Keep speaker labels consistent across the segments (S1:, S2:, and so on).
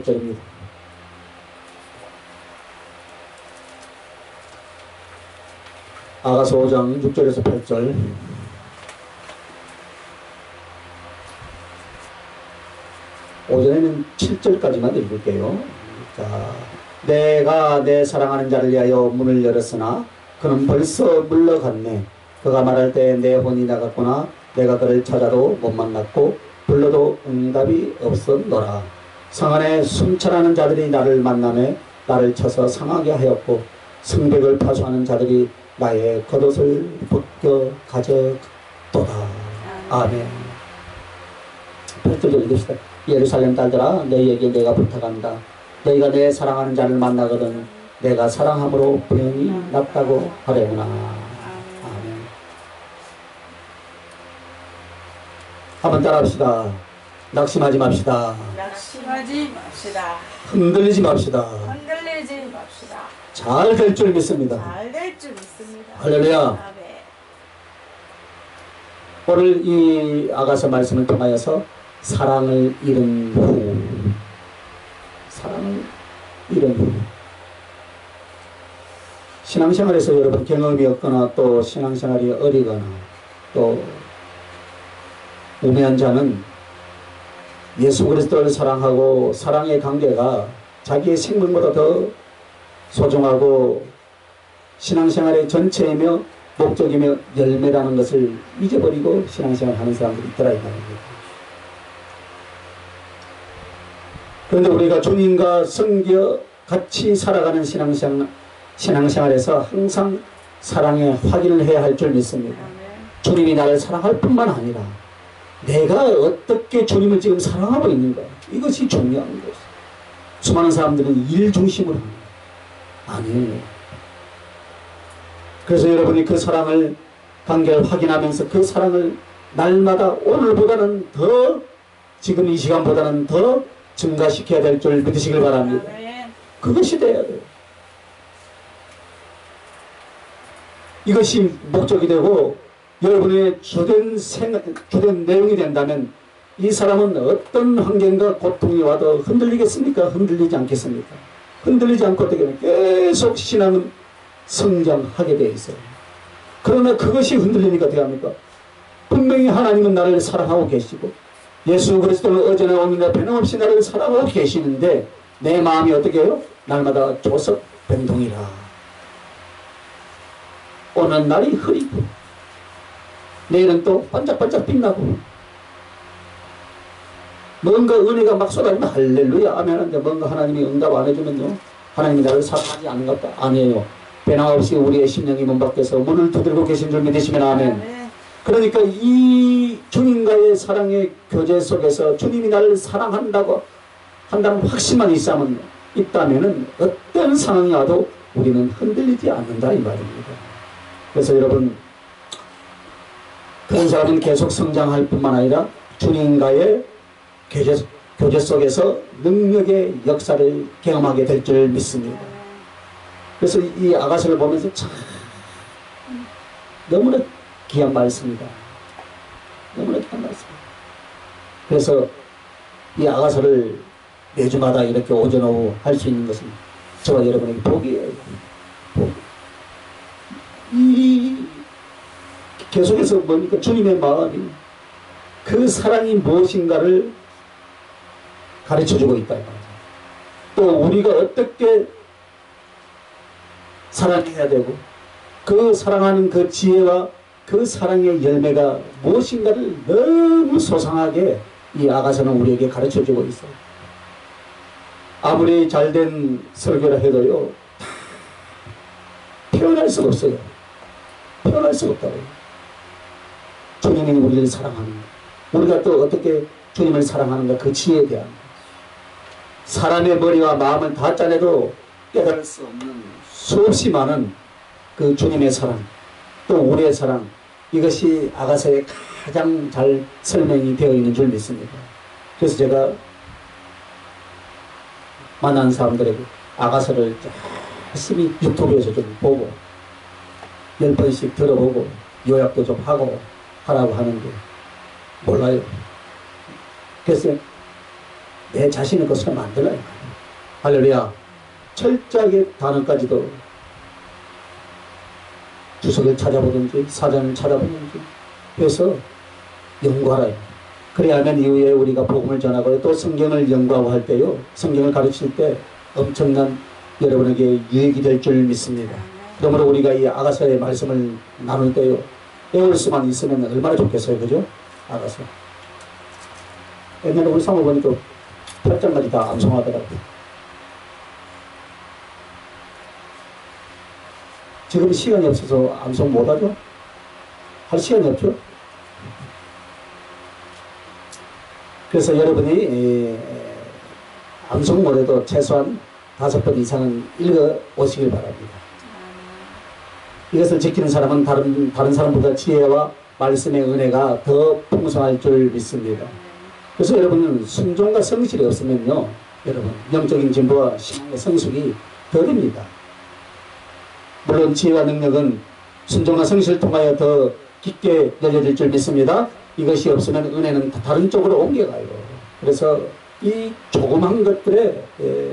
S1: 8절입니다. 아가서 5장 6절에서 8절. 오전에는 7절까지만 읽을게요. 자, 내가 내 사랑하는 자를 위하여 문을 열었으나 그는 벌써 물러갔네. 그가 말할 때 내 혼이 나갔구나. 내가 그를 찾아도 못 만났고 불러도 응답이 없었노라. 성 안에 순찰하는 자들이 나를 만나매 나를 쳐서 상하게 하였고 성벽을 파수하는 자들이 나의 겉옷을 벗겨 가져도다. 아멘. 8절 읽읍시다. 예루살렘 딸들아, 너희에게 내가 부탁한다. 너희가 내 사랑하는 자를 만나거든 내가 사랑함으로 병이 낫다고 하려구나. 아멘. 한번 따라합시다. 낙심하지 맙시다.
S2: 낙심하지 맙시다.
S1: 흔들리지 맙시다.
S2: 흔들리지 맙시다.
S1: 잘 될 줄 믿습니다.
S2: 잘 될 줄 믿습니다.
S1: 할렐루야.
S2: 아멘.
S1: 오늘 이 아가서 말씀을 통하여서 사랑을 잃은 후, 사랑을 잃은 후, 신앙생활에서 여러분 경험이 없거나 또 신앙생활이 어리거나 또 우매한 자는 예수 그리스도를 사랑하고 사랑의 관계가 자기의 생명보다 더 소중하고 신앙생활의 전체이며 목적이며 열매라는 것을 잊어버리고 신앙생활 하는 사람들이 있더라 이 말입니다. 그런데 우리가 주님과 섬겨 같이 살아가는 신앙생활에서 항상 사랑의 확인을 해야 할 줄 믿습니다. 주님이 나를 사랑할 뿐만 아니라 내가 어떻게 주님을 지금 사랑하고 있는가, 이것이 중요한 것이에요. 수많은 사람들은 일 중심으로 합니다. 아니에요. 그래서 여러분이 그 사랑을 관계를 확인하면서 그 사랑을 날마다 오늘보다는 더, 지금 이 시간보다는 더 증가시켜야 될 줄 믿으시길 바랍니다. 그것이 돼야 돼요. 이것이 목적이 되고 여러분의 주된 내용이 된다면 이 사람은 어떤 환경과 고통이 와도 흔들리겠습니까? 흔들리지 않겠습니까? 흔들리지 않고 어떻게 하면 계속 신앙은 성장하게 되어 있어요. 그러나 그것이 흔들리니까 어떻게 합니까? 분명히 하나님은 나를 사랑하고 계시고 예수 그리스도는 어제나 오늘나 변함없이 나를 사랑하고 계시는데 내 마음이 어떻게 해요? 날마다 조석 변동이라. 오는 날이 흐리고 내일은 또 반짝반짝 빛나고 뭔가 은혜가 막 쏟아지면 할렐루야 아멘 하는데 뭔가 하나님이 응답 안 해주면요, 하나님이 나를 사랑하지 않는 것 같다. 아니에요. 변함없이 우리의 심령이 문 밖에서 문을 두드리고 계신 줄 믿으시면 아멘. 그러니까 이 주님과의 사랑의 교제 속에서 주님이 나를 사랑한다고 한다는 확신만 있다면 어떤 상황이 와도 우리는 흔들리지 않는다 이 말입니다. 그래서 여러분, 그런 사람은 계속 성장할 뿐만 아니라 주님과의 교제 속에서 능력의 역사를 경험하게 될 줄 믿습니다. 그래서 이 아가서를 보면서 참 너무나 귀한 말씀이다. 너무나 귀한 말씀이다. 그래서 이 아가서를 매주마다 이렇게 오전 오후 할 수 있는 것은 저와 여러분에게 복이에요. 복. 이 계속해서 뭡니까? 주님의 마음이 그 사랑이 무엇인가를 가르쳐주고 있다. 또 우리가 어떻게 사랑해야 되고 그 사랑하는 그 지혜와 그 사랑의 열매가 무엇인가를 너무 소상하게 이 아가서는 우리에게 가르쳐주고 있어요. 아무리 잘된 설교라 해도요, 표현할 수가 없어요. 표현할 수가 없다고요. 주님이 우리를 사랑하는 것, 우리가 또 어떻게 주님을 사랑하는가, 그 지혜에 대한 사람의 머리와 마음을 다 짜내도 깨달을 수 없는 수없이 많은 그 주님의 사랑, 또 우리의 사랑, 이것이 아가서에 가장 잘 설명이 되어 있는 줄 믿습니다. 그래서 제가 만난 사람들에게 아가서를 열심히 유튜브에서 좀 보고 10번씩 들어보고 요약도 좀 하고 하라고 하는데 몰라요. 그래서 내 자신의 것으로 만들라 이 말이에요. 할렐루야. 철저하게 단어까지도 주석을 찾아보든지 사전을 찾아보든지 해서 연구하라. 그래야 하면 이후에 우리가 복음을 전하고 또 성경을 연구하고 할 때요, 성경을 가르칠 때 엄청난 여러분에게 유익이 될 줄 믿습니다. 그러므로 우리가 이 아가서의 말씀을 나눌 때요, 외울 수만 있으면 얼마나 좋겠어요. 그죠? 아가서. 옛날에 우리 사모 보니까 8장까지 다 암송하더라고요. 지금 시간이 없어서 암송 못하죠? 할 시간이 없죠? 그래서 여러분이 암송 못해도 최소한 5번 이상은 읽어 오시길 바랍니다. 이것을 지키는 사람은 다른 사람보다 지혜와 말씀의 은혜가 더 풍성할 줄 믿습니다. 그래서 여러분은 순종과 성실이 없으면요, 여러분 영적인 진보와 신앙의 성숙이 더딥니다. 물론 지혜와 능력은 순종과 성실을 통하여 더 깊게 열려질 줄 믿습니다. 이것이 없으면 은혜는 다른 쪽으로 옮겨가요. 그래서 이 조그만 것들에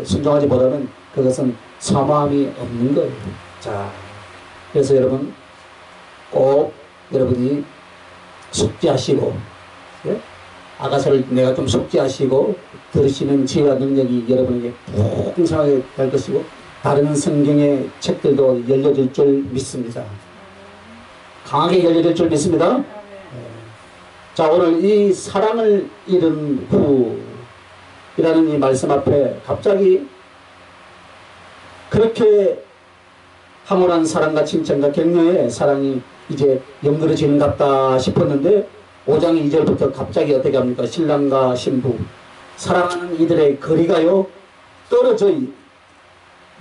S1: 순종하지 못하면 그것은 사모함이 없는 거예요. 자, 그래서 여러분 꼭 여러분이 숙지하시고, 예? 아가서를 내가 좀 숙지하시고 들으시는 지혜와 능력이 여러분에게 풍성하게 될 것이고, 다른 성경의 책들도 열려질 줄 믿습니다. 강하게 열려질 줄 믿습니다. 자, 오늘 이 사랑을 잃은 후이라는 이 말씀 앞에 갑자기 그렇게 황홀한 사랑과 칭찬과 격려의 사랑이 이제 연그러지는 같다 싶었는데 5장 2절부터 갑자기 어떻게 합니까? 신랑과 신부 사랑하는 이들의 거리가요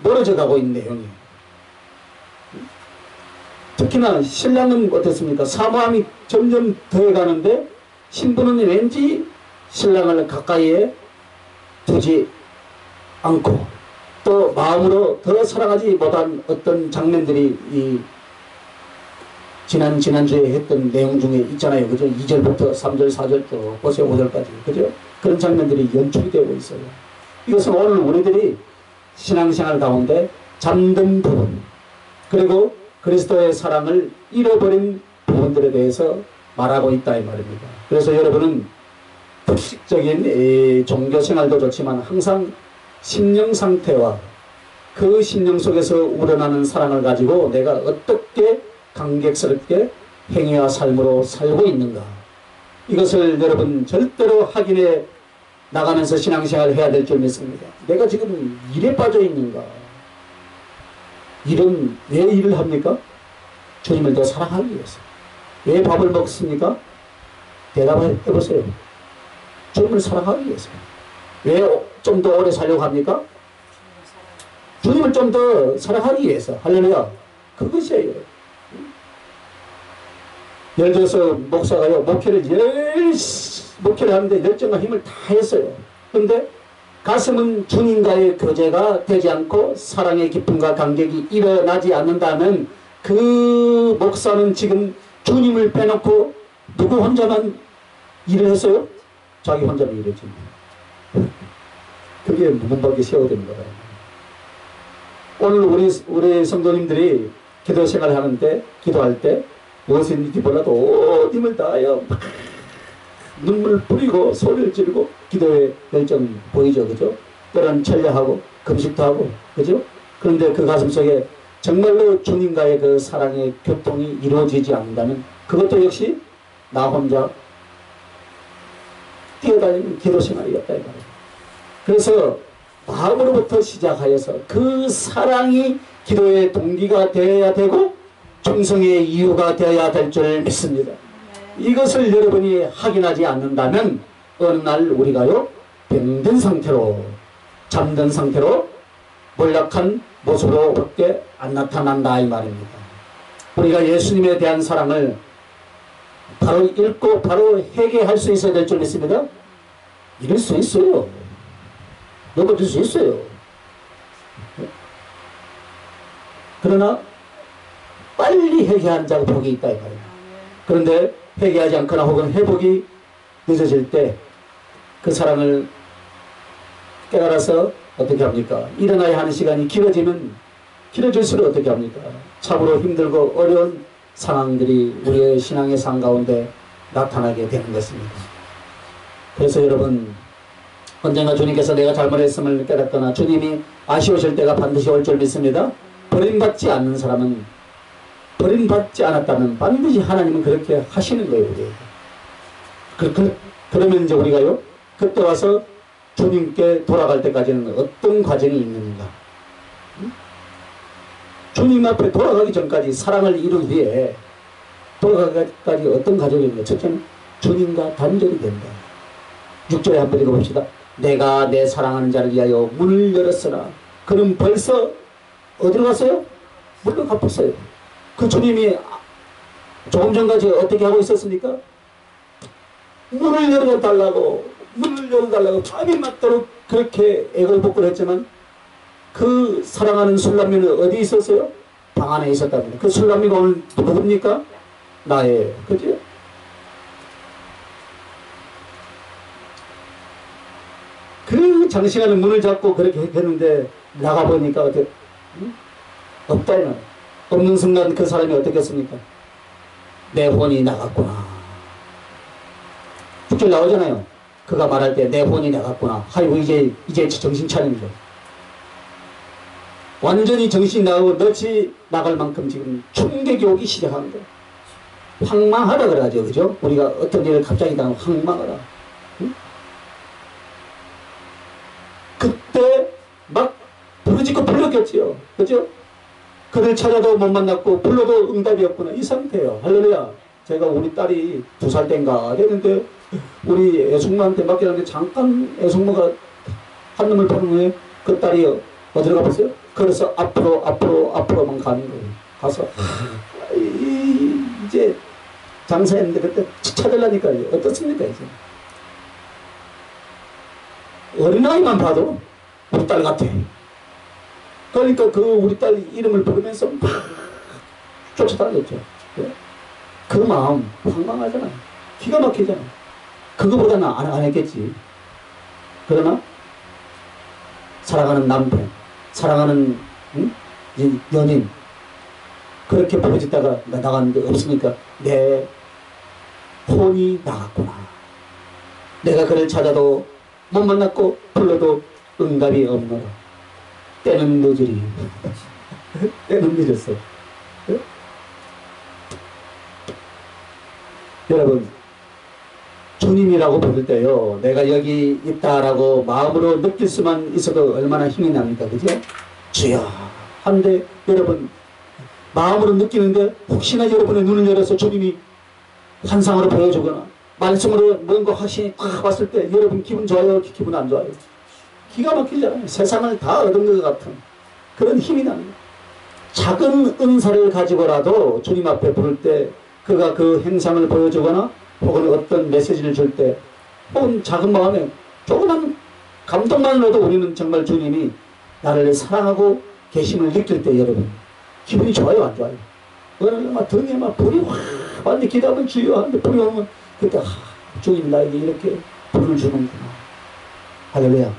S1: 멀어져 가고 있는 내용이에요. 특히나 신랑은 어떻습니까? 사모함이 점점 더해가는데 신부는 왠지 신랑을 가까이에 두지 않고 또 마음으로 더 사랑하지 못한 어떤 장면들이 이 지난주에 했던 내용 중에 있잖아요. 그죠? 2절부터 3절, 4절 또 보세요. 5절까지. 그죠? 그런 장면들이 연출이 되고 있어요. 이것은 오늘 우리들이 신앙생활 가운데 잠든 부분, 그리고 그리스도의 사랑을 잃어버린 부분들에 대해서 말하고 있다 이 말입니다. 그래서 여러분은 특식적인 종교생활도 좋지만 항상 심령 상태와 그 심령 속에서 우러나는 사랑을 가지고 내가 어떻게 감격스럽게 행위와 삶으로 살고 있는가, 이것을 여러분 절대로 확인해 나가면서 신앙생활을 해야 될 줄 믿습니다. 내가 지금 일에 빠져 있는가? 일은 왜 일을 합니까? 주님을 더 사랑하기 위해서. 왜 밥을 먹습니까? 대답을 해보세요. 주님을 사랑하기 위해서. 왜 좀 더 오래 살려고 합니까? 주님을 좀 더 사랑하기 위해서. 할렐루야. 그것이에요. 예를 들어서 목사가요, 목회를 하는데 열정과 힘을 다 했어요. 그런데 가슴은 주님과의 교제가 되지 않고 사랑의 기쁨과 감격이 일어나지 않는다면 그 목사는 지금 주님을 빼놓고 누구 혼자만 일을 했어요? 자기 혼자만 일했지. 그게 문밖에 세워되는 거예요. 오늘 우리 성도님들이 기도 생활을 하는데, 기도할 때 무엇인지 몰라도 힘을 다하여 막 눈물을 뿌리고 소리를 지르고 기도의 열정 보이죠. 그죠? 때로는 천려하고 금식도 하고, 그죠? 그런데 그 가슴 속에 정말로 주님과의 그 사랑의 교통이 이루어지지 않는다면 그것도 역시 나 혼자 뛰어다니는 기도 생활이었다 이 말이에요. 그래서 마음으로부터 시작하여서 그 사랑이 기도의 동기가 되어야 되고 충성의 이유가 되어야 될 줄 믿습니다. 이것을 여러분이 확인하지 않는다면 어느 날 우리가요 병든 상태로, 잠든 상태로 몰락한 모습으로 밖에 안 나타난다 이 말입니다. 우리가 예수님에 대한 사랑을 바로 읽고 바로 회개할 수 있어야 될 줄 믿습니다. 이럴 수 있어요. 넘어질 수 있어요. 그러나 빨리 회개한 자가 복이 있다 이 말이에요. 그런데 회개하지 않거나 혹은 회복이 늦어질 때 그 사랑을 깨달아서 어떻게 합니까? 일어나야 하는 시간이 길어질수록 어떻게 합니까? 참으로 힘들고 어려운 상황들이 우리의 신앙의 삶 가운데 나타나게 되는 것입니다. 그래서 여러분, 언젠가 주님께서 내가 잘못했음을 깨닫거나 주님이 아쉬우실 때가 반드시 올 줄 믿습니다. 버림받지 않는 사람은, 버림받지 않았다면 반드시 하나님은 그렇게 하시는 거예요. 우리에게. 그러면 이제 우리가요, 그때 와서 주님께 돌아갈 때까지는 어떤 과정이 있는가? 주님 앞에 돌아가기 전까지 사랑을 이룬 후에 돌아가기까지 어떤 과정이 있는가? 첫째는 주님과 단절이 된다. 6절에 한번 읽어봅시다. 내가 내 사랑하는 자를 위하여 문을 열었으나 그는 벌써 어디로 갔어요? 물로 갚았어요. 그 주님이 조금 전까지 어떻게 하고 있었습니까? 문을 열어달라고 밤이 맞도록 그렇게 애걸복걸 했지만 그 사랑하는 술람미는 어디 있었어요? 방 안에 있었답니다. 그 술람미가 오늘 누굽니까? 나예요. 그죠? 그 장시간에 문을 잡고 그렇게 했는데 나가보니까 어떻게 없다는, 없는 순간 그 사람이 어떻게 했습니까? 내 혼이 나갔구나. 6절 나오잖아요. 그가 말할 때 내 혼이 나갔구나. 아이고 이제 정신 차리는 거예요. 완전히 정신이 나가고 넋이 나갈 만큼 지금 충격이 오기 시작한 거예요. 황망하다 그러죠. 그죠? 우리가 어떤 일을 갑자기 당하면 황망하다. 응? 그때 막 부르짖고 불렀겠지요. 그죠? 그를 찾아도 못 만났고 불러도 응답이 없구나. 이 상태예요. 할렐루야. 제가 우리 딸이 2살 땐가 됐는데 우리 애숙모한테 맡기는데 잠깐 애숙모가 한 놈을 보는 후에 그 딸이 어디로 가봤어요? 그래서 앞으로만 가는 거예요. 가서 이제 장사했는데 그때 찾으려니까요. 어떻습니까 이제? 어린아이만 봐도 우리 딸 같아. 그러니까 그 우리 딸 이름을 부르면서 막 쫓아다녔죠. 그 마음 황망하잖아요. 기가 막히잖아요. 그거보다는 안 했겠지. 그러나 사랑하는 남편, 사랑하는 연인 그렇게 부르짖다가 나갔는데 없으니까 내 혼이 나갔구나. 내가 그를 찾아도 못 만났고 불러도 응답이 없노라. 때는 늦으리. 때는 늦었어. 네? 여러분, 주님이라고 부를 때요, 내가 여기 있다라고 마음으로 느낄 수만 있어도 얼마나 힘이 납니까? 그죠? 주여. 한데 여러분, 마음으로 느끼는데 혹시나 여러분의 눈을 열어서 주님이 환상으로 보여주거나 말씀으로 뭔가 확신이 딱 왔을 때 여러분 기분 좋아요? 기분 안 좋아요? 기가 막히잖아요. 세상을 다 얻은 것 같은 그런 힘이 납니다. 작은 은사를 가지고라도 주님 앞에 부를 때 그가 그 행상을 보여주거나 혹은 어떤 메시지를 줄 때 혹은 작은 마음에 조그만 감동만으로도 우리는 정말 주님이 나를 사랑하고 계심을 느낄 때 여러분 기분이 좋아요? 안 좋아요? 어느 날 막 등에 막 불이 확 완전히 기도하면 주여 하는데 불이 오면 그때 주님 나에게 이렇게 불을 주는구나. 할렐루야.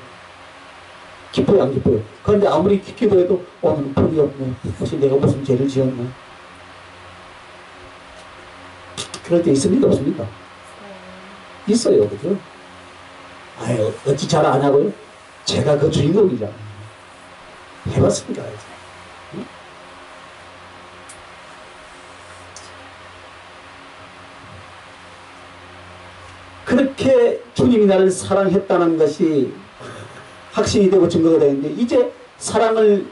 S1: 기뻐요 안 기뻐요? 그런데 아무리 기도해도 오늘은 불이 없네. 혹시 내가 무슨 죄를 지었나? 그럴 때 있습니까? 없습니까? 있어요. 그죠? 아유 어찌 잘 안 하고요? 제가 그 주인공이잖아요. 해봤습니까? 응? 그렇게 주님이 나를 사랑했다는 것이 확신이 되고 증거가 되는데 이제 사랑을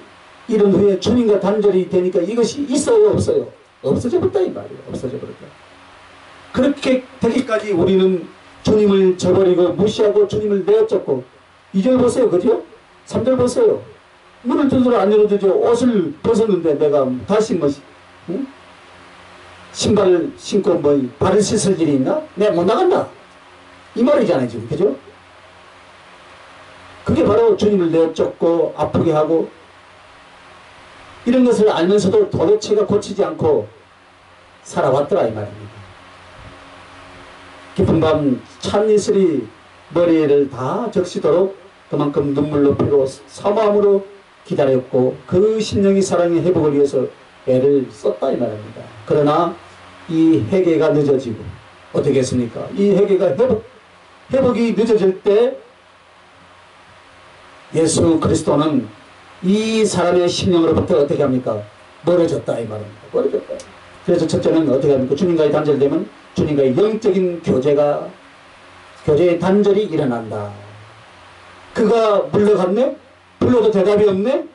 S1: 이룬 후에 주님과 단절이 되니까 이것이 있어요? 없어요? 없어져 버렸다 이 말이에요. 없어져 버렸다. 그렇게 되기까지 우리는 주님을 저버리고 무시하고 주님을 내어쫓고 2절 보세요. 그죠? 3절 보세요. 문을 두드려 안 열어주죠. 옷을 벗었는데 내가 다시 뭐 응? 신발을 신고 뭐 발을 씻을 일이 있나? 내가 못 나간다. 이 말이잖아요 지금. 그죠? 그게 바로 주님을 내쫓고 아프게 하고 이런 것을 알면서도 도대체가 고치지 않고 살아왔더라 이 말입니다. 깊은 밤 찬이슬이 머리를 다 적시도록 그만큼 눈물로 피로 사모함으로 기다렸고 그 심령의 사랑의 회복을 위해서 애를 썼다 이 말입니다. 그러나 이 회개가 늦어지고 어떻게 했습니까? 이 회개가 회복이 늦어질 때 예수 그리스도는 이 사람의 심령으로부터 어떻게 합니까? 멀어졌다 이 말입니다. 멀어졌다. 그래서 첫째는 어떻게 합니까? 주님과의 단절되면 주님과의 영적인 교제의 단절이 일어난다. 그가 물러갔네? 불러도 대답이 없네?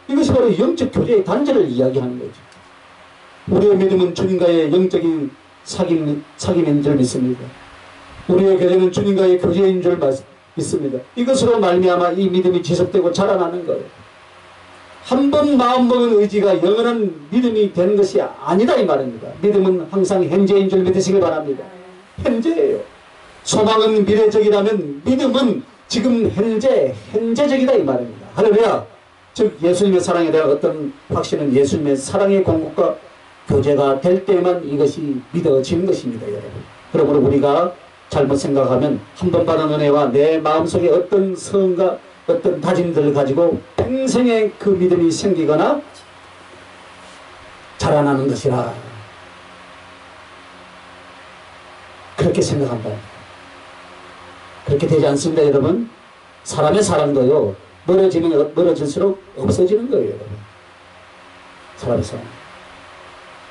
S1: 이것이 바로 영적 교제의 단절을 이야기하는 거죠. 우리의 믿음은 주님과의 영적인 사귐인 줄 믿습니다. 우리의 교제는 주님과의 교제인 줄 믿습니다. 이것으로 말미암아 이 믿음이 지속되고 자라나는 거예요. 한 번 마음먹은 의지가 영원한 믿음이 되는 것이 아니다 이 말입니다. 믿음은 항상 현재인 줄 믿으시길 바랍니다. 현재예요. 소망은 미래적이라면 믿음은 지금 현재적이다 이 말입니다. 할렐루야. 즉 예수님의 사랑에 대한 어떤 확신은 예수님의 사랑의 공급과 교제가 될 때만 이것이 믿어지는 것입니다. 여러분. 그러므로 우리가 잘못 생각하면 한 번 받은 은혜와 내 마음속에 어떤 성과 어떤 다짐들을 가지고 평생의 그 믿음이 생기거나 자라나는 것이라 그렇게 생각한다. 그렇게 되지 않습니다. 여러분. 사람의 사랑도요 멀어지면 멀어질수록 없어지는 거예요. 여러분. 사람의 사랑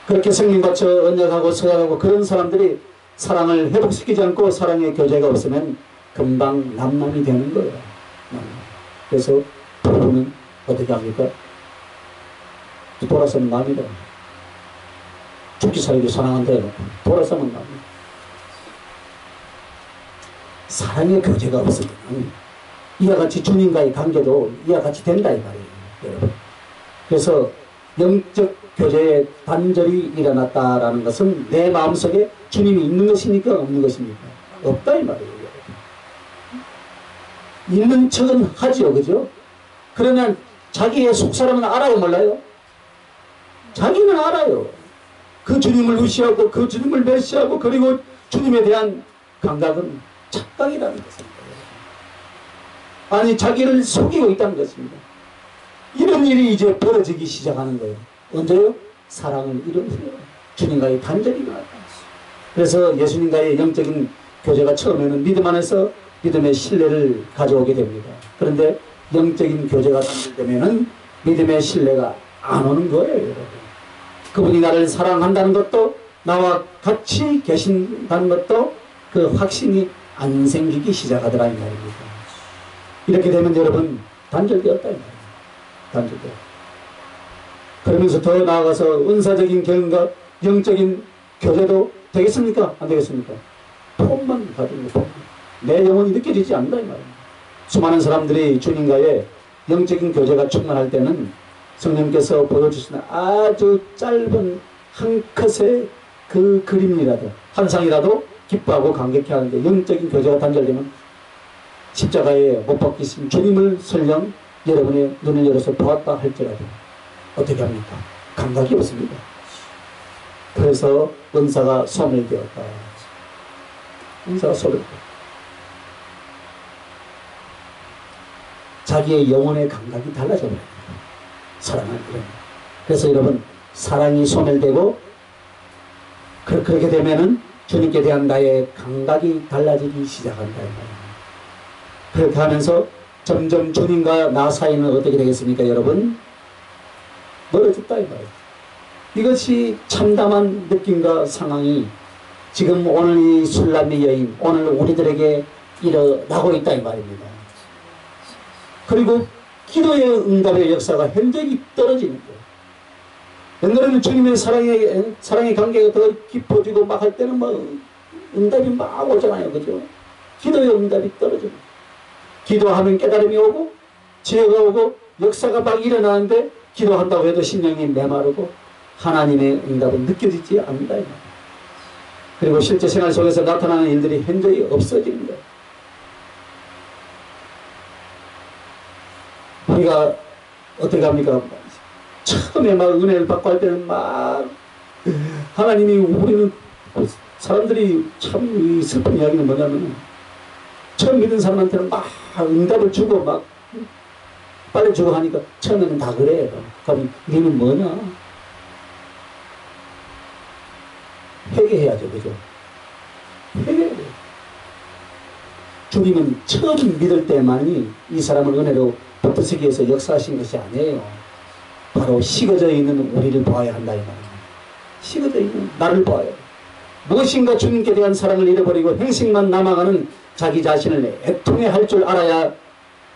S1: 그렇게 성령 바쳐 언약하고 서약하고 그런 사람들이 사랑을 회복시키지 않고 사랑의 교제가 없으면 금방 남남이 되는 거예요. 그래서 부부는 어떻게 합니까? 돌아서는 남이다. 죽기 살기 사랑한다. 돌아서는 남이다. 사랑의 교제가 없으면 이와 같이 주님과의 관계도 이와 같이 된다 이 말이에요. 여러분. 그래서 영적 교제의 단절이 일어났다라는 것은 내 마음속에 주님이 있는 것입니까? 없는 것입니까? 없다 이 말이에요. 있는 척은 하죠. 그죠? 그러면 자기의 속사람은 알아요? 몰라요? 자기는 알아요. 그 주님을 무시하고 그 주님을 멸시하고 그리고 주님에 대한 감각은 착각이라는 것입니다. 아니 자기를 속이고 있다는 것입니다. 이런 일이 이제 벌어지기 시작하는 거예요. 언제요? 사랑을 잃으세요. 주님과의 단절이 나왔다. 그래서 예수님과의 영적인 교제가 처음에는 믿음 안에서 믿음의 신뢰를 가져오게 됩니다. 그런데 영적인 교제가 단절되면은 믿음의 신뢰가 안 오는 거예요. 여러분. 그분이 나를 사랑한다는 것도 나와 같이 계신다는 것도 그 확신이 안 생기기 시작하더라 이 말입니다. 이렇게 되면 여러분 단절되었다 이 말입니다. 단절되었다. 그러면서 더 나아가서 은사적인 경과 영적인 교제도 되겠습니까? 안 되겠습니까? 폼만 가지고 폼. 내 영혼이 느껴지지 않는다 이 말입니다. 수많은 사람들이 주님과의 영적인 교제가 충만할 때는 성령께서 보여주시는 아주 짧은 한 컷의 그 그림이라도 환상이라도 기뻐하고 감격해 하는데 영적인 교제가 단절되면 십자가에 못 박히신 주님을 설령 여러분의 눈을 열어서 보았다 할지라도 어떻게 합니까? 감각이 없습니다. 그래서 은사가 소멸되었다. 은사가 소멸되었다. 자기의 영혼의 감각이 달라져 버립니다. 사랑하는 것. 그래서 여러분 사랑이 소멸되고 그렇게 되면은 주님께 대한 나의 감각이 달라지기 시작한다. 그렇게 하면서 점점 주님과 나 사이는 어떻게 되겠습니까 여러분? 멀어졌다 이 말이에요. 이것이 참담한 느낌과 상황이 지금 오늘 이 술람미 여인 오늘 우리들에게 일어나고 있다 이 말입니다. 그리고 기도의 응답의 역사가 현저히 떨어지는 거예요. 옛날에는 주님의 사랑의 관계가 더 깊어지고 막 할 때는 뭐 응답이 막 오잖아요. 그죠? 기도의 응답이 떨어져요. 기도하면 깨달음이 오고 지혜가 오고 역사가 막 일어나는데 기도한다고 해도 심령이 메마르고 하나님의 응답은 느껴지지 않는다. 그리고 실제 생활 속에서 나타나는 일들이 현저히 없어지는 거예요. 우리가 어떻게 합니까? 처음에 막 은혜를 받고 할 때는 막 하나님이 우리는 사람들이 참 슬픈 이야기는 뭐냐면 처음 믿은 사람한테는 막 응답을 주고 막 빨리 주고 하니까 처음에는 다 그래요. 그럼 니는 뭐냐? 회개해야죠. 그죠? 회개해야 돼요. 주님은 처음 믿을 때만이 이 사람을 은혜로 붙들기 위해서 역사하신 것이 아니에요. 바로 식어져 있는 우리를 보아야 한다 이 말입니다. 식어져 있는 나를 보아요. 무엇인가 주님께 대한 사랑을 잃어버리고 행식만 남아가는 자기 자신을 애통해 할 줄 알아야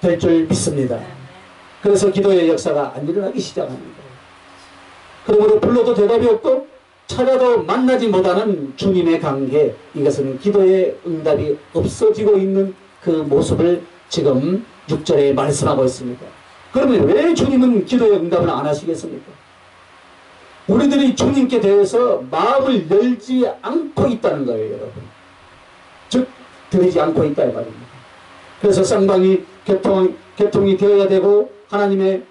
S1: 될 줄 믿습니다. 그래서 기도의 역사가 안 일어나기 시작합니다. 그러므로 불러도 대답이 없고 찾아도 만나지 못하는 주님의 관계, 이것은 기도의 응답이 없어지고 있는 그 모습을 지금 6절에 말씀하고 있습니다. 그러면 왜 주님은 기도의 응답을 안 하시겠습니까? 우리들이 주님께 대해서 마음을 열지 않고 있다는 거예요, 여러분. 즉 드리지 않고 있다 이 말입니다. 그래서 쌍방이 교통이 되어야 되고, 하나님의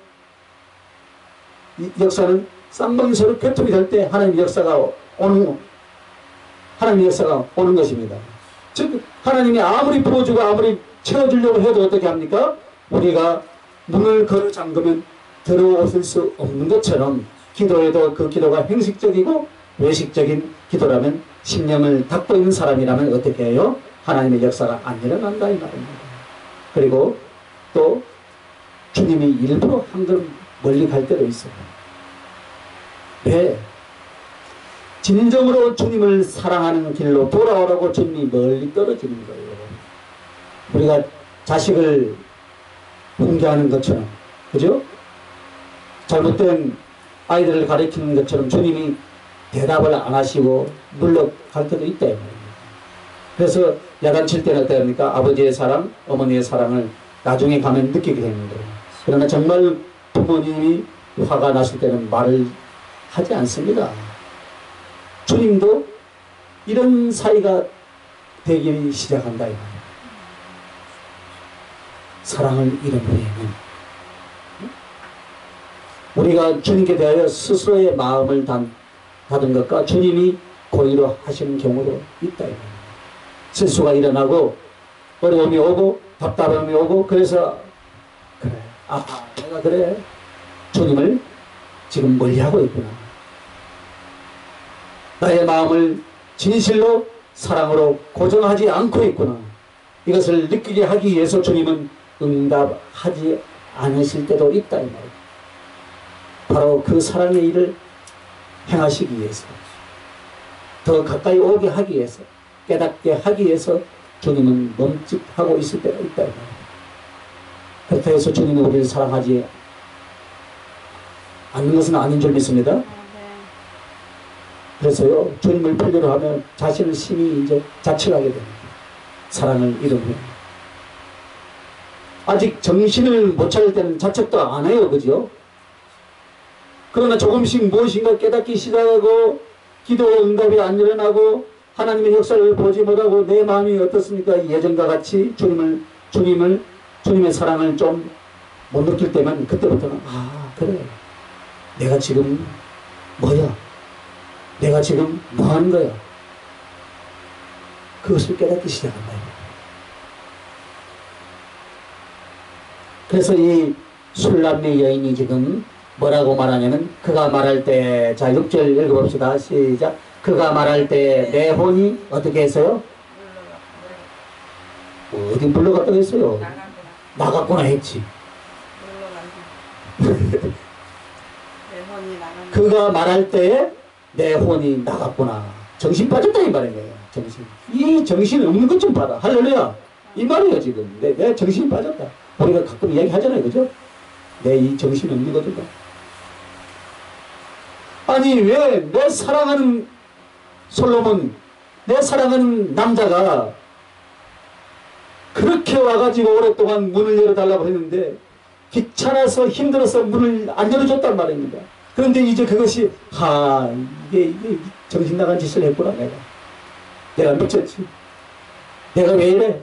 S1: 역사는 쌍방이 서로 교통이 될 때 하나님의 역사가 오는 것입니다. 즉 하나님이 아무리 부어주고 아무리 채워주려고 해도 어떻게 합니까? 우리가 문을 걸어 잠그면 들어오실 수 없는 것처럼 기도에도 그 기도가 형식적이고 외식적인 기도라면, 심령을 닫고 있는 사람이라면 어떻게 해요? 하나님의 역사가 안 일어난다 이 말입니다. 그리고 또 주님이 일부러 한 걸음 멀리 갈 때도 있어요. 왜? 진정으로 주님을 사랑하는 길로 돌아오라고 주님이 멀리 떨어지는 거예요. 우리가 자식을 훈계하는 것처럼, 그죠? 잘못된 아이들을 가르치는 것처럼 주님이 대답을 안 하시고 물러갈 때도 있다 이 말입니다. 그래서 야단칠 때는 어떻게 합니까? 아버지의 사랑, 어머니의 사랑을 나중에 가면 느끼게 되는 거예요. 그러나 정말 부모님이 화가 났을 때는 말을 하지 않습니다. 주님도 이런 사이가 되기 시작한다 이 말이에요. 사랑을 잃은 후에는 우리가 주님께 대하여 스스로의 마음을 닫은 것과 주님이 고의로 하시는 경우도 있다 이 말이에요. 실수가 일어나고 어려움이 오고 답답함이 오고, 그래서 그래, 내가 그래 주님을 지금 멀리하고 있구나, 나의 마음을 진실로 사랑으로 고정하지 않고 있구나, 이것을 느끼게 하기 위해서 주님은 응답하지 않으실 때도 있다 이 말이에요. 바로 그 사랑의 일을 행하시기 위해서, 더 가까이 오게 하기 위해서, 깨닫게 하기 위해서 주님은 멈칫하고 있을 때가 있다 이 말이에요. 그렇다 해서 주님은 우리를 사랑하지 않는 것은 아닌 줄 믿습니다. 그래서요, 주님을 필요로 하면 자신을 심히 이제 자책하게 됩니다. 사랑을 잃은 후에. 아직 정신을 못 차릴 때는 자책도 안 해요, 그죠? 그러나 조금씩 무엇인가 깨닫기 시작하고 기도의 응답이 안 일어나고 하나님의 역사를 보지 못하고 내 마음이 어떻습니까? 예전과 같이 주님의 사랑을 좀 못 느낄 때면 그때부터는 그래, 내가 지금 뭐야? 내가 지금 뭐 하는 거야? 그것을 깨닫기 시작한다. 그래서 이 술람의 여인이 지금 뭐라고 말하냐면, 그가 말할 때, 자 6절 읽어봅시다. 시작. 그가 말할 때 내 혼이 어떻게 했어요? 어디 물러갔다고 했어요? 나갔구나 했지. 그가 말할 때에 내 혼이 나갔구나. 정신 빠졌다 이 말이에요. 정신. 이 정신 없는 것 좀 봐라. 할렐루야. 이 말이에요 지금. 내 정신이 빠졌다. 우리가 가끔 이야기 하잖아요, 그죠? 내 이 정신 없는 것 좀 봐. 아니 왜 내 사랑하는 솔로몬, 내 사랑하는 남자가 그렇게 와가지고 오랫동안 문을 열어달라고 했는데 귀찮아서 힘들어서 문을 안 열어줬단 말입니다. 그런데 이제 그것이 이게 정신 나간 짓을 했구나. 내가 미쳤지. 내가 왜 이래?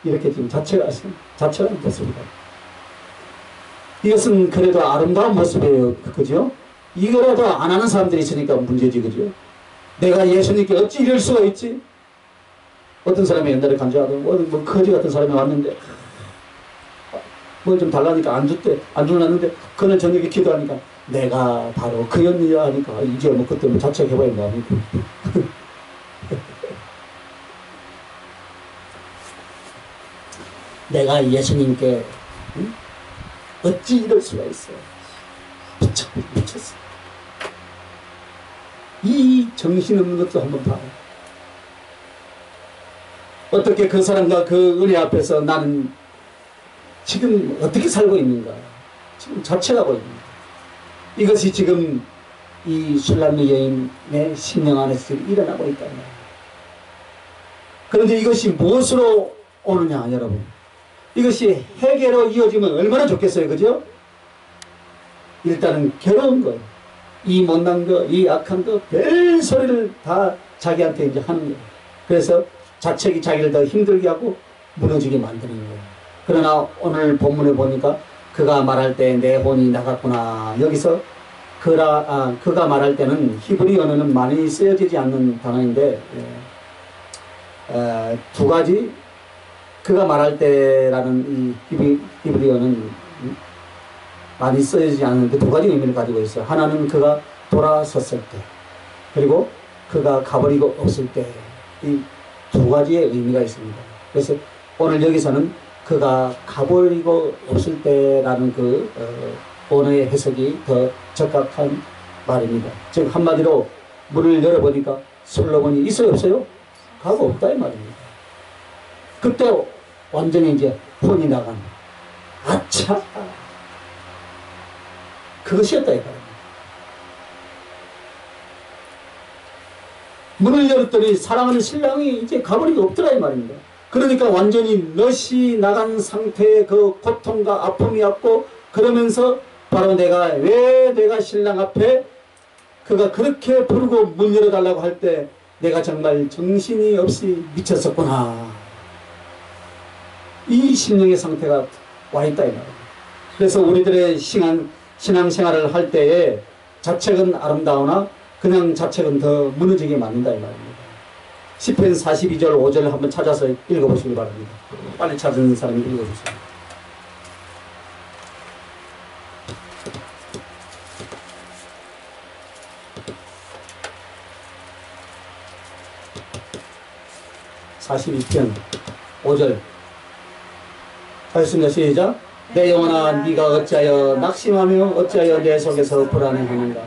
S1: 이렇게 지금 자책하는 모습이다. 이것은 그래도 아름다운 모습이에요, 그죠? 이거라도 안 하는 사람들이 있으니까 문제지, 그죠? 내가 예수님께 어찌 이럴 수가 있지? 어떤 사람이 옛날에 간주하던 뭐 거지 같은 사람이 왔는데 뭘 좀 달라니까 안 주놨는데 그날 저녁에 기도하니까 내가 바로 그였느냐 하니까 이제 뭐 그때 뭐 자책해봐야 뭐합니까. 내가 예수님께 응? 어찌 이럴 수가 있어. 미쳤어. 이 정신없는 것도 한번 봐. 어떻게 그 사람과 그 은혜 앞에서 나는 지금 어떻게 살고 있는가. 지금 자책하고 있는가. 이것이 지금 이 술람미 여인의 심령 안에서 일어나고 있다. 그런데 이것이 무엇으로 오느냐 여러분. 이것이 해계로 이어지면 얼마나 좋겠어요. 그죠? 일단은 괴로운 거예요. 이 못난 거, 이 악한 거, 별 소리를 다 자기한테 이제 하는 거예요. 그래서 자책이 자기를 더 힘들게 하고 무너지게 만드는 거예요. 그러나 오늘 본문에 보니까 그가 말할 때 내 혼이 나갔구나. 여기서 그가 말할 때는 히브리 언어는 많이 쓰여지지 않는 단어인데 두 가지 그가 말할 때라는 이 히브리 언어는 많이 쓰여지지 않는 그 두 가지 의미를 가지고 있어요. 하나는 그가 돌아섰을 때, 그리고 그가 가버리고 없을 때, 이 두 가지의 의미가 있습니다. 그래서 오늘 여기서는 그가 가버리고 없을 때라는 그 언어의 해석이 더 적합한 말입니다. 즉 한마디로 문을 열어보니까 솔로몬이 있어요 없어요? 가고 없다 이 말입니다. 그때 완전히 이제 혼이 나간 아차 그것이었다 이 말입니다. 문을 열었더니 사랑하는 신랑이 이제 가버리고 없더라 이 말입니다. 그러니까 완전히 넛이 나간 상태의 그 고통과 아픔이 왔고 그러면서 바로 내가 신랑 앞에 그가 그렇게 부르고 문 열어달라고 할 때 내가 정말 정신이 없이 미쳤었구나. 이 심령의 상태가 와있다 이 말입니다. 그래서 우리들의 신앙생활을 할 때에 자책은 아름다우나 그냥 자책은 더 무너지게 만든다 이 말입니다. 시편 42절 5절을 한번 찾아서 읽어보시기 바랍니다. 빨리 찾은 사람이 읽어주세요. (42편) 5절 하였습니다. 시작. 내 영혼아 네가 어찌하여 낙심하며 어찌하여 내 속에서 불안해하는가.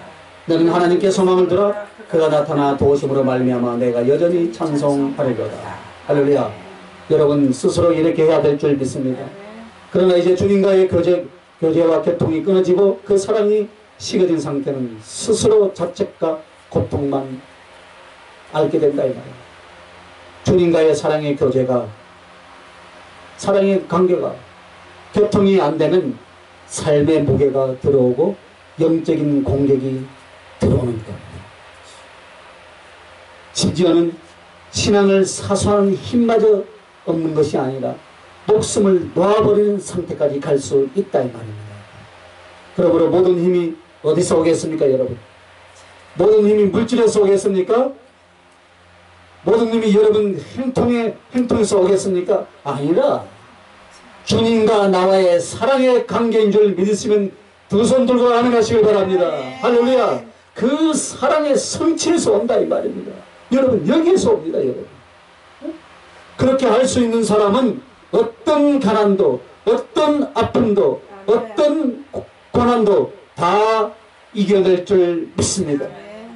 S1: 너는 하나님께 소망을 두라. 그가 나타나 도우심으로 말미암아 내가 여전히 찬송하리로다. 할렐루야. 여러분 스스로 이렇게 해야 될 줄 믿습니다. 그러나 이제 주님과의 교제와 교통이 끊어지고 그 사랑이 식어진 상태는 스스로 자책과 고통만 앓게 된다 이 말이에요. 주님과의 사랑의 교제가, 사랑의 관계가 교통이 안 되면 삶의 무게가 들어오고 영적인 공격이 들어오는 겁니다. 심지어는 신앙을 사수하는 힘마저 없는 것이 아니라 목숨을 놓아버리는 상태까지 갈 수 있다 이 말입니다. 그러므로 모든 힘이 어디서 오겠습니까 여러분? 모든 힘이 물질에서 오겠습니까? 모든 힘이 여러분 행통에서 오겠습니까? 아니라 주님과 나와의 사랑의 관계인 줄 믿으시면 두 손 들고 아멘 하시길 바랍니다. 할렐루야. 그 사랑의 성취에서 온다 이 말입니다. 여러분 여기에서 옵니다 여러분. 그렇게 할 수 있는 사람은 어떤 가난도 어떤 아픔도 어떤 고난도 다 이겨낼 줄 믿습니다.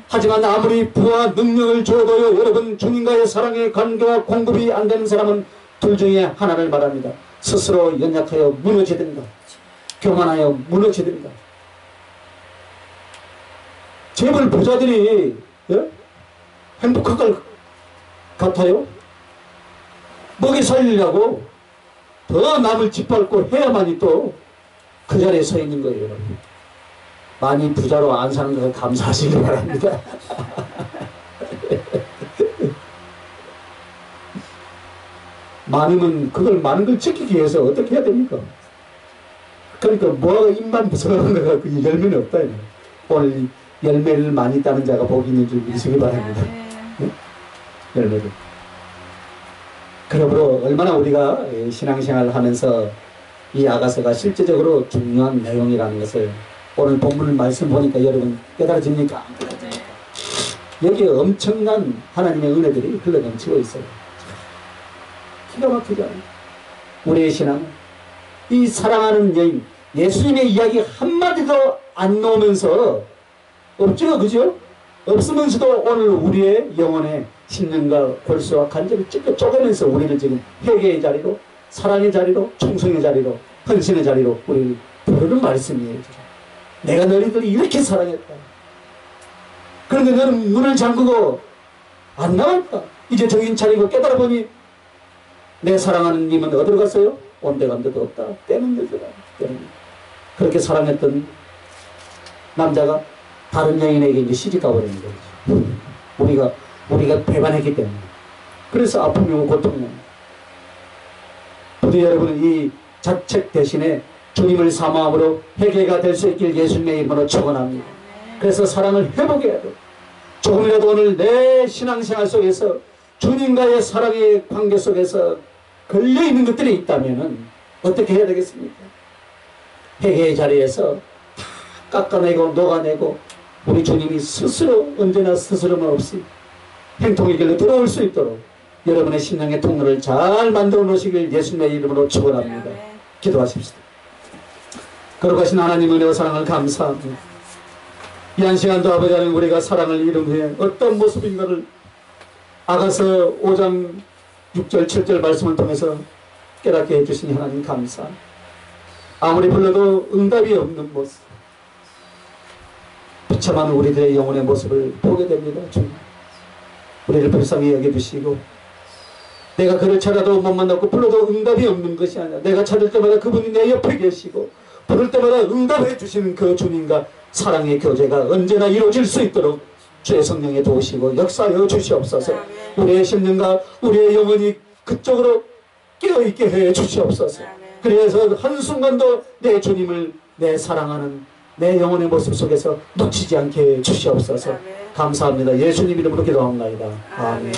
S1: 하지만 아무리 부와 능력을 줘도요 여러분 주님과의 사랑의 관계와 공급이 안 되는 사람은 둘 중에 하나를 말합니다. 스스로 연약하여 무너지든가 교만하여 무너지든가. 재벌 부자들이 행복할 것 같아요? 먹이 살리려고 더 남을 짓밟고 해야만이 또 그 자리에 서 있는 거예요 여러분. 많이 부자로 안 사는 것을 감사하시기 바랍니다. 많으면 그걸 많은 걸 지키기 위해서 어떻게 해야 됩니까? 그러니까 뭐가 입만 무서워하는 거가 그 열매는 없다. 오늘 열매를 많이 따는 자가 복이 있는 줄 믿으시기 바랍니다. 네? 열매를. 그러므로 얼마나 우리가 신앙생활을 하면서 이 아가서가 실제적으로 중요한 내용이라는 것을 오늘 본문 말씀 보니까 여러분 깨달아집니까? 여기에 엄청난 하나님의 은혜들이 흘러넘치고 있어요. 기가 막히죠. 우리의 신앙, 이 사랑하는 여인, 예수님의 이야기 한마디도 안 나오면서 없죠, 그죠? 없으면서도 오늘 우리의 영혼의 심령과 골수와 간절을 찢겨 쪼개면서 우리를 지금 회개의 자리로, 사랑의 자리로, 충성의 자리로, 헌신의 자리로 우리를 부르는 말씀이에요. 내가 너희들을 이렇게 사랑했다. 그런데 너는 문을 잠그고 안 나왔다. 이제 정신 차리고 깨달아 보니 내 사랑하는 님은 어디로 갔어요? 온데간데도 없다. 때는 들더라. 그렇게 사랑했던 남자가 다른 여인에게 이제 시집 가버리는 거죠. 우리가 배반했기 때문에. 그래서 아픔이고 고통이고. 부디 여러분은 이 자책 대신에 주님을 사모함으로 회개가 될 수 있길 예수님의 이름으로 축원합니다. 그래서 사랑을 회복해야 돼. 조금이라도 오늘 내 신앙생활 속에서 주님과의 사랑의 관계 속에서 걸려있는 것들이 있다면 어떻게 해야 되겠습니까? 회개의 자리에서 다 깎아내고 녹아내고 우리 주님이 스스로 언제나 스스럼은 없이 행통의 길로 들어올 수 있도록 여러분의 신앙의 통로를 잘 만들어 놓으시길 예수님의 이름으로 축원합니다. 기도하십시다. 거룩하신 하나님 은혜와 사랑을 감사합니다. 이 한 시간도 아버지 하나님 우리가 사랑을 잃은 후에 어떤 모습인가를 아가서 5장 6절 7절 말씀을 통해서 깨닫게 해주시니 하나님 감사합니다. 아무리 불러도 응답이 없는 모습, 비참한 우리들의 영혼의 모습을 보게 됩니다. 주님, 우리를 불쌍히 여겨주시고 내가 그를 찾아도 못 만났고 불러도 응답이 없는 것이 아니라 내가 찾을 때마다 그분이 내 옆에 계시고 부를 때마다 응답해 주시는 그 주님과 사랑의 교제가 언제나 이루어질 수 있도록 주의 성령에 도우시고 역사하여 주시옵소서. 우리의 심령과 우리의 영혼이 그쪽으로 깨어있게 해 주시옵소서. 그래서 한순간도 내 주님을 내 사랑하는 내 영혼의 모습 속에서 놓치지 않게 해 주시옵소서. 감사합니다. 예수님 이름으로 기도합니다. 아멘.